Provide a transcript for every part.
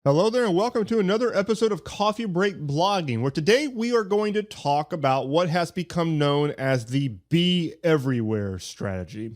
Hello there and welcome to another episode of Coffee Break Blogging, where today we are going to talk about what has become known as the Be Everywhere strategy.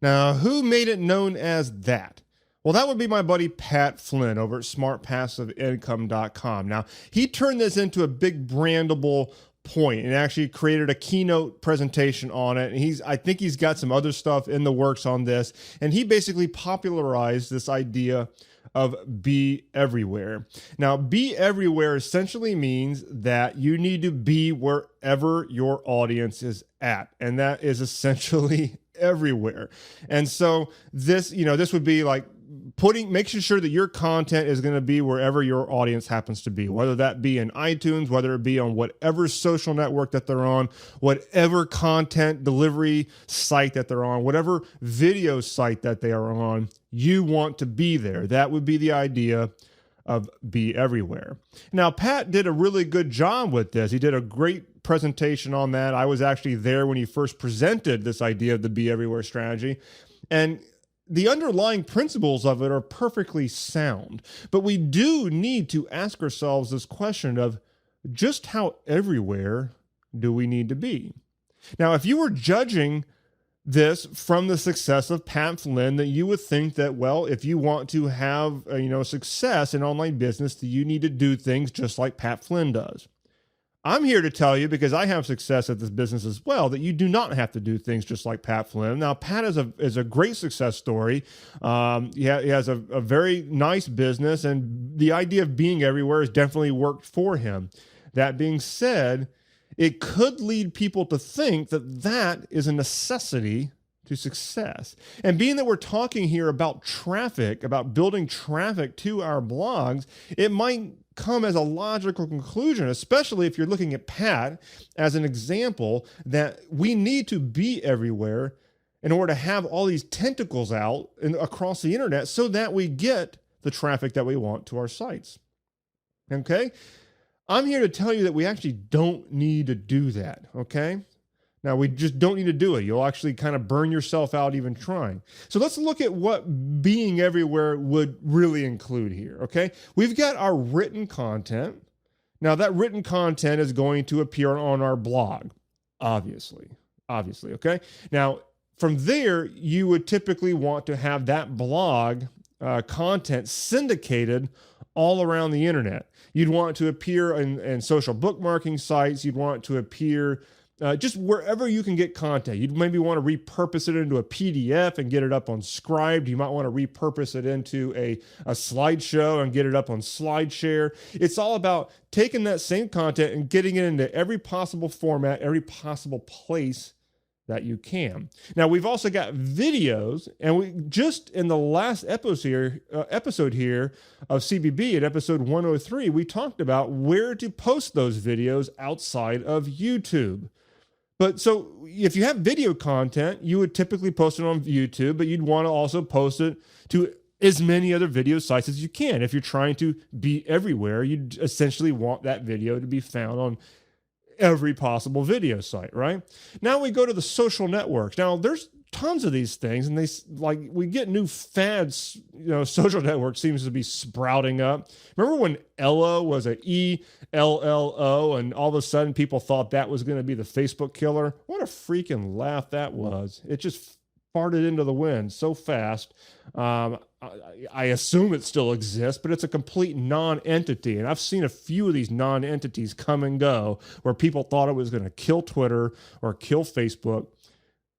Now, who made it known as that? Well, that would be my buddy Pat Flynn over at smartpassiveincome.com. Now, he turned this into a big brandable point and actually created a keynote presentation on it. And I think he's got some other stuff in the works on this. And he basically popularized this idea of be everywhere. Now, be everywhere essentially means that you need to be wherever your audience is at. And that is essentially everywhere. And so this would be like making sure that your content is going to be wherever your audience happens to be, whether that be in iTunes, whether it be on whatever social network that they're on, whatever content delivery site that they're on, whatever video site that they are on, you want to be there. That would be the idea of be everywhere. Now, Pat did a really good job with this. He did a great presentation on that. I was actually there when he first presented this idea of the be everywhere strategy. And the underlying principles of it are perfectly sound, but we do need to ask ourselves this question of just how everywhere do we need to be? Now, if you were judging this from the success of Pat Flynn, that you would think that, well, if you want to have success in online business, that you need to do things just like Pat Flynn does. I'm here to tell you, because I have success at this business as well, that you do not have to do things just like Pat Flynn. Now, Pat is a great success story. He has a very nice business, and the idea of being everywhere has definitely worked for him. That being said, it could lead people to think that that is a necessity to success. And being that we're talking here about traffic, about building traffic to our blogs, it might come as a logical conclusion, especially if you're looking at Pat as an example, that we need to be everywhere in order to have all these tentacles out across the internet so that we get the traffic that we want to our sites. Okay? I'm here to tell you that we actually don't need to do that, okay? Now, we just don't need to do it. You'll actually kind of burn yourself out even trying. So let's look at what being everywhere would really include here, okay? We've got our written content. Now, that written content is going to appear on our blog, obviously, okay? Now, from there, you would typically want to have that blog content syndicated all around the internet. You'd want it to appear in social bookmarking sites. You'd want it to appear just wherever you can get content. You'd maybe want to repurpose it into a PDF and get it up on Scribd. You might want to repurpose it into a slideshow and get it up on SlideShare. It's all about taking that same content and getting it into every possible format, every possible place that you can. Now, we've also got videos, and we just in the last episode here of CBB at episode 103, we talked about where to post those videos outside of YouTube. But so if you have video content, you would typically post it on YouTube, but you'd want to also post it to as many other video sites as you can. If you're trying to be everywhere, you'd essentially want that video to be found on every possible video site, right? Now we go to the social networks. Now there's tons of these things, and we get new fads. Social network seems to be sprouting up. Remember when Ello was a ELLO, and all of a sudden people thought that was going to be the Facebook killer? What a freaking laugh that was. It just farted into the wind so fast. I assume it still exists, but it's a complete non-entity. And I've seen a few of these non-entities come and go where people thought it was going to kill Twitter or kill Facebook.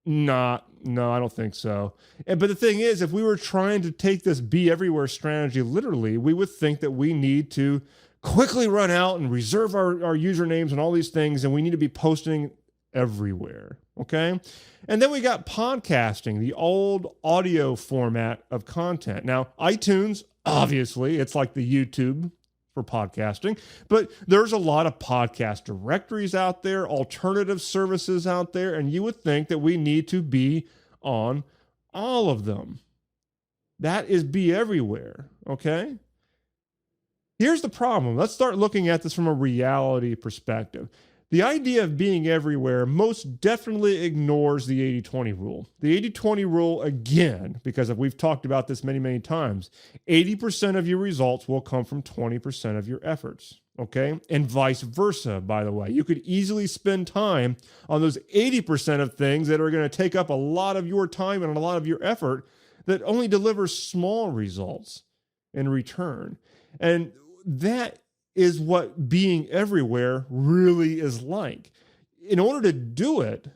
No, I don't think so. But the thing is, if we were trying to take this be everywhere strategy literally, we would think that we need to quickly run out and reserve our usernames and all these things, and we need to be posting everywhere, okay? And then we got podcasting, the old audio format of content. Now, iTunes, obviously, it's like the YouTube for podcasting, but there's a lot of podcast directories out there, alternative services out there, and you would think that we need to be on all of them. That is be everywhere, okay? Here's the problem. Let's start looking at this from a reality perspective. The idea of being everywhere most definitely ignores the 80-20 rule. The 80-20 rule, again, because we've talked about this many, many times, 80% of your results will come from 20% of your efforts, okay? And vice versa, by the way. You could easily spend time on those 80% of things that are going to take up a lot of your time and a lot of your effort that only deliver small results in return. And that is what being everywhere really is like. In order to do it,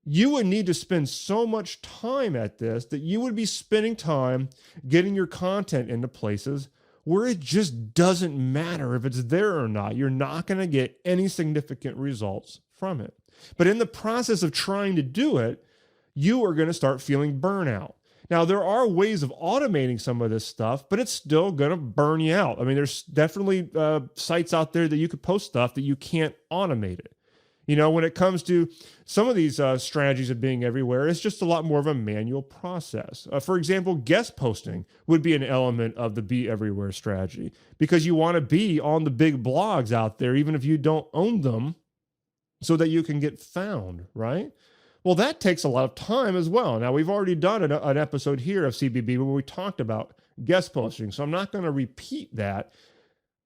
you would need to spend so much time at this that you would be spending time getting your content into places where it just doesn't matter if it's there or not. You're not going to get any significant results from it. But in the process of trying to do it, you are going to start feeling burnout. Now, there are ways of automating some of this stuff, but it's still going to burn you out. I mean, there's definitely sites out there that you could post stuff that you can't automate it. You know, when it comes to some of these strategies of being everywhere, it's just a lot more of a manual process. For example, guest posting would be an element of the be everywhere strategy because you want to be on the big blogs out there, even if you don't own them, so that you can get found, right? Well, that takes a lot of time as well. Now, we've already done an episode here of CBB where we talked about guest posting, so I'm not going to repeat that.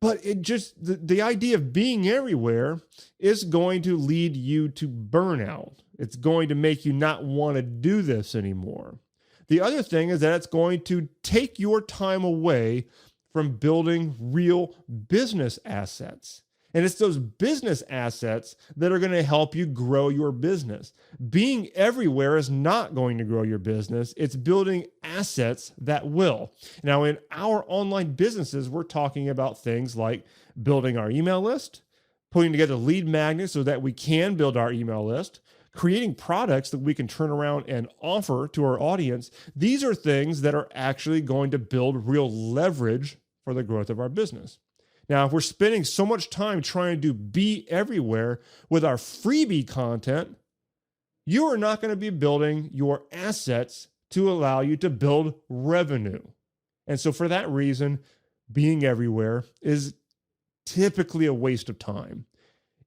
But it just, the idea of being everywhere is going to lead you to burnout. It's going to make you not want to do this anymore. The other thing is that it's going to take your time away from building real business assets. And it's those business assets that are going to help you grow your business. Being everywhere is not going to grow your business. It's building assets that will. Now, in our online businesses, we're talking about things like building our email list, putting together lead magnets so that we can build our email list, creating products that we can turn around and offer to our audience. These are things that are actually going to build real leverage for the growth of our business. Now, if we're spending so much time trying to be everywhere with our freebie content, you are not going to be building your assets to allow you to build revenue. And so for that reason, being everywhere is typically a waste of time.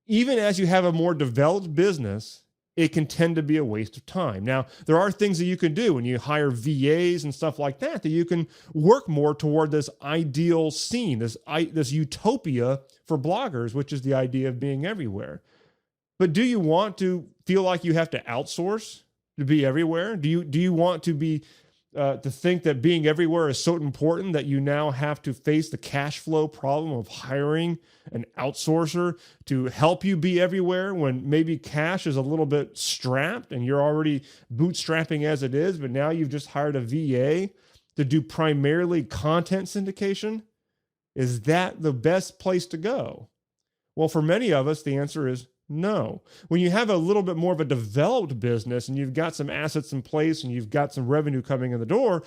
Even as you have a more developed business, it can tend to be a waste of time. Now, there are things that you can do when you hire VAs and stuff like that you can work more toward this ideal scene, this utopia for bloggers, which is the idea of being everywhere. But do you want to feel like you have to outsource to be everywhere? Do you want to be to think that being everywhere is so important that you now have to face the cash flow problem of hiring an outsourcer to help you be everywhere when maybe cash is a little bit strapped and you're already bootstrapping as it is, but now you've just hired a VA to do primarily content syndication? Is that the best place to go? Well, for many of us, the answer is no. When you have a little bit more of a developed business and you've got some assets in place and you've got some revenue coming in the door,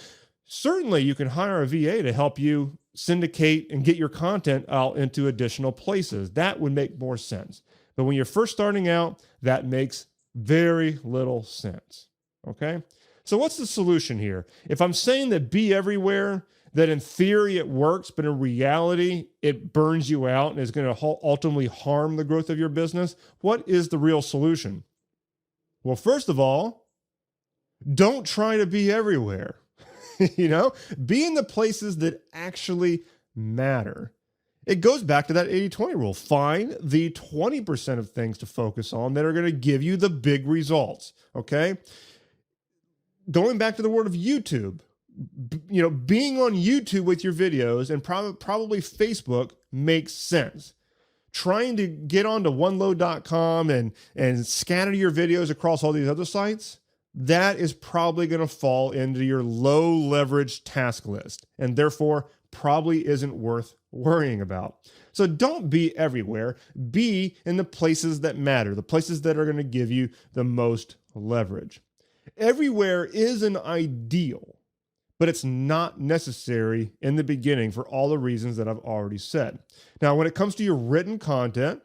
certainly you can hire a VA to help you syndicate and get your content out into additional places. That would make more sense. But when you're first starting out, that makes very little sense. Okay? So what's the solution here? If I'm saying that be everywhere, that in theory it works, but in reality it burns you out and is going to ultimately harm the growth of your business, what is the real solution? Well, first of all, don't try to be everywhere. Be in the places that actually matter. It goes back to that 80-20 rule. Find the 20% of things to focus on that are going to give you the big results, okay? Going back to the word of YouTube, being on YouTube with your videos and probably Facebook makes sense. Trying to get onto oneload.com and scatter your videos across all these other sites, that is probably going to fall into your low leverage task list and therefore probably isn't worth worrying about. So don't be everywhere. Be in the places that matter, the places that are going to give you the most leverage. Everywhere is an ideal, but it's not necessary in the beginning for all the reasons that I've already said. Now, when it comes to your written content,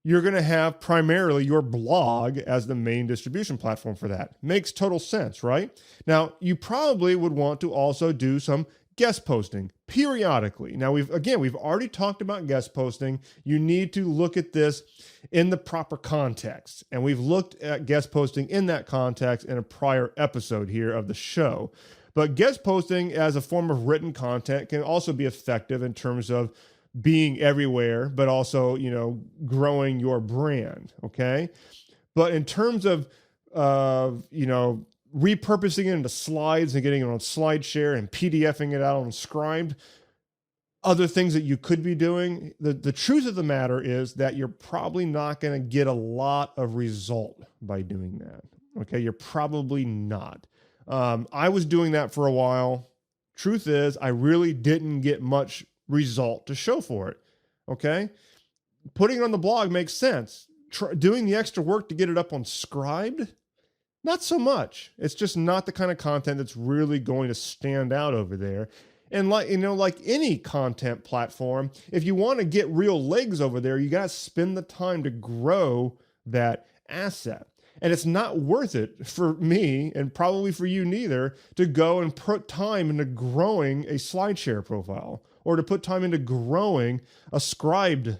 you're going to have primarily your blog as the main distribution platform for that. Makes total sense, right? Now, you probably would want to also do some guest posting, periodically. Now, we've already talked about guest posting. You need to look at this in the proper context. And we've looked at guest posting in that context in a prior episode here of the show. But guest posting as a form of written content can also be effective in terms of being everywhere, but also, growing your brand. Okay. But in terms of, repurposing it into slides and getting it on SlideShare and PDFing it out on Scribd, other things that you could be doing, the truth of the matter is that you're probably not going to get a lot of result by doing that. Okay, you're probably not. I was doing that for a while. Truth is, I really didn't get much result to show for it. Okay, putting it on the blog makes sense. Doing the extra work to get it up on Scribd, not so much. It's just not the kind of content that's really going to stand out over there. And like any content platform, if you want to get real legs over there, you got to spend the time to grow that asset. And it's not worth it for me, and probably for you neither, to go and put time into growing a SlideShare profile or to put time into growing a Scribd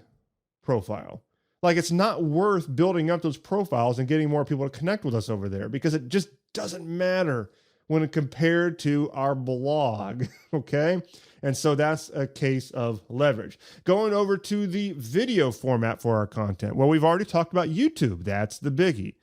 profile. Like, it's not worth building up those profiles and getting more people to connect with us over there, because it just doesn't matter when compared to our blog. Okay. And so that's a case of leverage. Going over to the video format for our content. Well, we've already talked about YouTube. That's the biggie.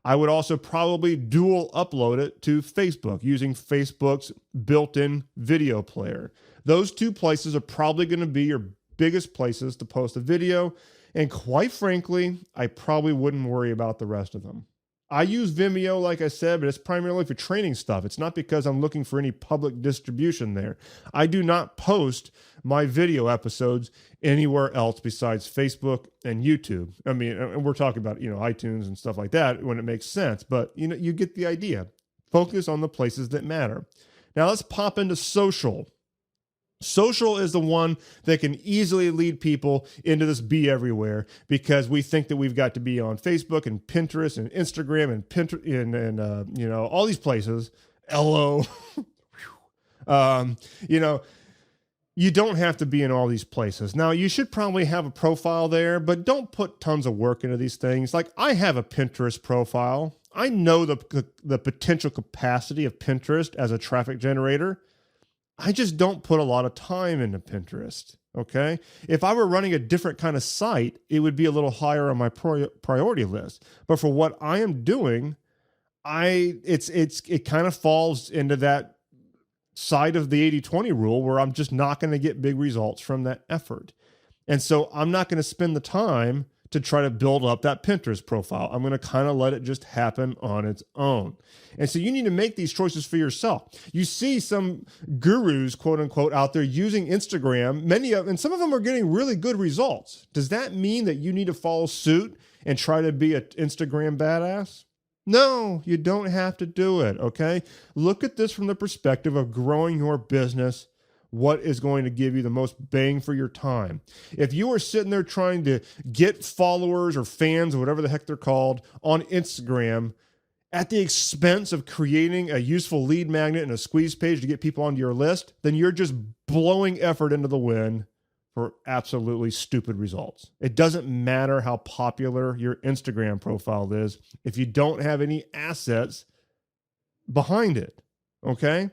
I would also probably dual upload it to Facebook using Facebook's built-in video player. Those two places are probably going to be your biggest places to post a video. And quite frankly, I probably wouldn't worry about the rest of them. I use Vimeo, like I said, but it's primarily for training stuff. It's not because I'm looking for any public distribution there. I do not post my video episodes anywhere else besides Facebook and YouTube. I mean, and we're talking about, iTunes and stuff like that when it makes sense, but you get the idea. Focus on the places that matter. Now let's pop into social. Social is the one that can easily lead people into this be everywhere, because we think that we've got to be on Facebook and Pinterest and Instagram and Pinterest and all these places. LO. You don't have to be in all these places. Now, you should probably have a profile there, but don't put tons of work into these things. Like, I have a Pinterest profile. I know the potential capacity of Pinterest as a traffic generator. I just don't put a lot of time into Pinterest, okay? If I were running a different kind of site, it would be a little higher on my priority list. But for what I am doing, it kind of falls into that side of the 80-20 rule where I'm just not going to get big results from that effort. And so I'm not going to spend the time to try to build up that Pinterest profile. I'm going to kind of let it just happen on its own. And so you need to make these choices for yourself. You see some gurus, quote unquote, out there using Instagram, and some of them are getting really good results. Does that mean that you need to follow suit and try to be an Instagram badass? No, you don't have to do it, okay? Look at this from the perspective of growing your business. What is going to give you the most bang for your time? If you are sitting there trying to get followers or fans or whatever the heck they're called on Instagram at the expense of creating a useful lead magnet and a squeeze page to get people onto your list, then you're just blowing effort into the wind for absolutely stupid results. It doesn't matter how popular your Instagram profile is if you don't have any assets behind it, okay?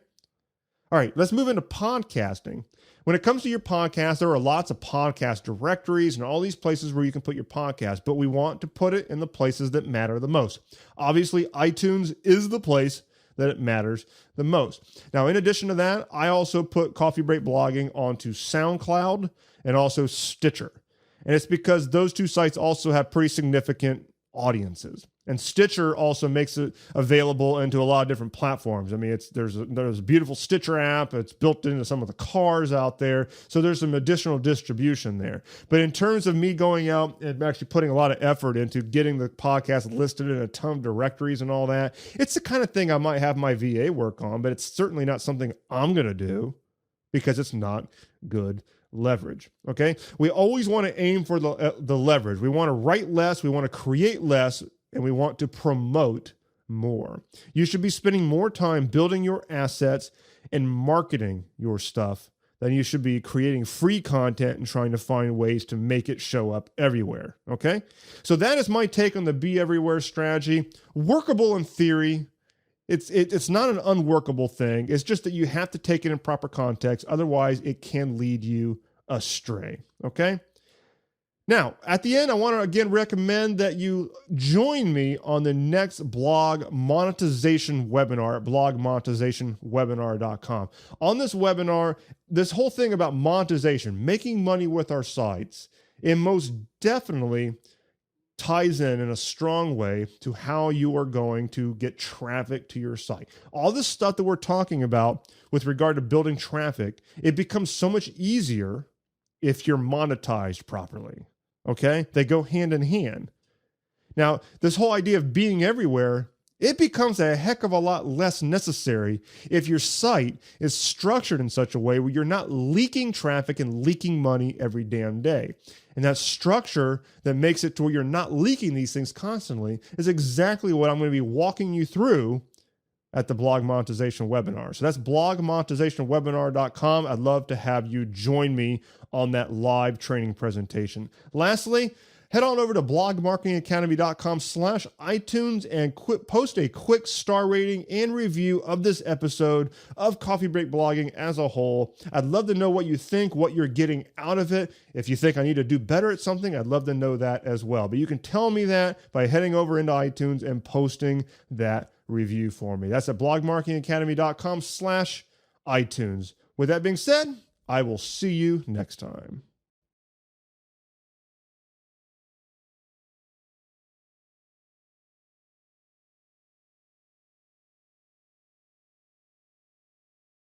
All right, let's move into podcasting. When it comes to your podcast, there are lots of podcast directories and all these places where you can put your podcast, but we want to put it in the places that matter the most. Obviously, iTunes is the place that it matters the most. Now, in addition to that, I also put Coffee Break Blogging onto SoundCloud and also Stitcher. And it's because those two sites also have pretty significant audiences. And Stitcher also makes it available into a lot of different platforms. I mean, there's a beautiful Stitcher app. It's built into some of the cars out there. So there's some additional distribution there. But in terms of me going out and actually putting a lot of effort into getting the podcast listed in a ton of directories and all that, it's the kind of thing I might have my VA work on, but it's certainly not something I'm going to do because it's not good leverage. Okay. We always want to aim for the leverage. We want to write less. We want to create less. And we want to promote more. You should be spending more time building your assets and marketing your stuff then you should be creating free content and trying to find ways to make it show up everywhere. Okay? So that is my take on the be everywhere strategy. Workable in theory. It's not an unworkable thing. It's just that you have to take it in proper context. Otherwise, it can lead you astray. Okay? Now, at the end, I want to again recommend that you join me on the next blog monetization webinar at blogmonetizationwebinar.com. On this webinar, this whole thing about monetization, making money with our sites, it most definitely ties in a strong way to how you are going to get traffic to your site. All this stuff that we're talking about with regard to building traffic, it becomes so much easier if you're monetized properly. Okay? They go hand in hand. Now, this whole idea of being everywhere, it becomes a heck of a lot less necessary if your site is structured in such a way where you're not leaking traffic and leaking money every damn day. And that structure that makes it to where you're not leaking these things constantly is exactly what I'm going to be walking you through at the blog monetization webinar. So that's blogmonetizationwebinar.com. I'd love to have you join me on that live training presentation. Lastly, head on over to blogmarketingacademy.com/iTunes and post a quick star rating and review of this episode of Coffee Break Blogging as a whole. I'd love to know what you think, what you're getting out of it. If you think I need to do better at something, I'd love to know that as well. But you can tell me that by heading over into iTunes and posting that review for me. That's at blogmarketingacademy.com/iTunes. With that being said, I will see you next time.